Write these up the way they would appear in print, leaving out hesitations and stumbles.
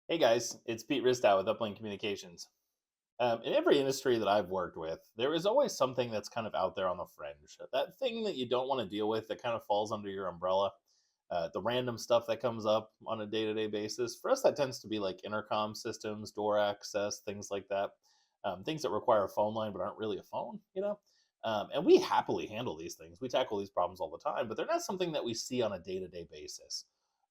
Hey guys, it's Pete Ristow with UpLync Communications. In every industry that I've worked with, there is always something that's kind of out there on the fringe. That thing that you don't want to deal with that kind of falls under your umbrella. The random stuff that comes up on a day to day basis. For us, that tends to be like intercom systems, door access, things like that. Things that require a phone line but aren't really a phone. And we happily handle these things. We tackle these problems all the time, but they're not something that we see on a day to day basis.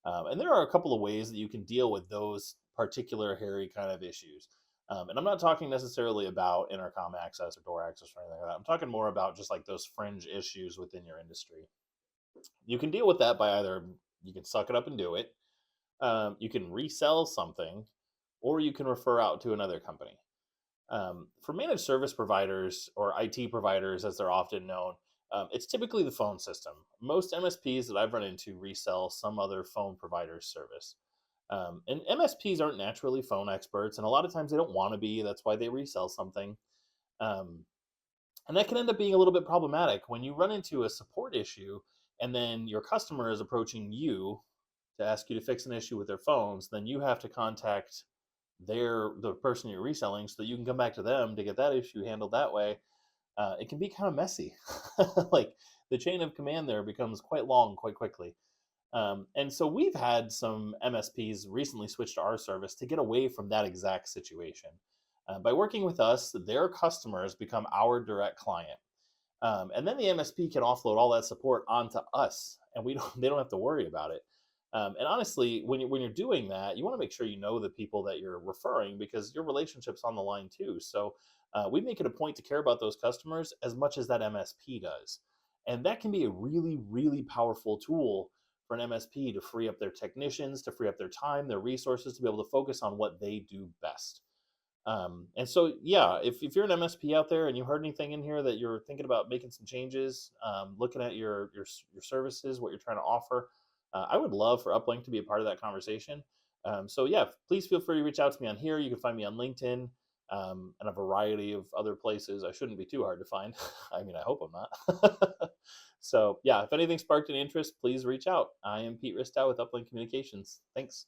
And there are a couple of ways that you can deal with those particular hairy kind of issues. And I'm not talking necessarily about intercom access or door access or anything like that. I'm talking more about just like those fringe issues within your industry. You can deal with that by either you can suck it up and do it, you can resell something, or you can refer out to another company. For managed service providers or IT providers, as they're often known, it's typically the phone system. Most MSPs that I've run into resell some other phone provider's service. And MSPs aren't naturally phone experts, and a lot of times they don't want to be. That's why they resell something. Um, and that can end up being a little bit problematic when you run into a support issue and then your customer is approaching you to ask you to fix an issue with their phones. Then you have to contact the person you're reselling so that you can come back to them to get that issue handled that way. It can be kind of messy. Like the chain of command there becomes quite long quite quickly. And so we've had some MSPs recently switch to our service to get away from that exact situation. By working with us, their customers become our direct client. And then the MSP can offload all that support onto us, and we don't they don't have to worry about it. And honestly, when you're doing that, you want to make sure you know the people that you're referring because your relationship's on the line too. So we make it a point to care about those customers as much as that MSP does, and that can be a really really powerful tool for an MSP to free up their technicians, to free up their time, their resources, to be able to focus on what they do best. And so, yeah, if you're an MSP out there and you heard anything in here that you're thinking about making some changes, looking at your services, what you're trying to offer, I would love for UpLync to be a part of that conversation. So yeah, please feel free to reach out to me on here. You can find me on LinkedIn and a variety of other places. I shouldn't be too hard to find. I mean, I hope I'm not. So yeah, if anything sparked an interest, please reach out. I am Pete Ristow with UpLync Communications. Thanks.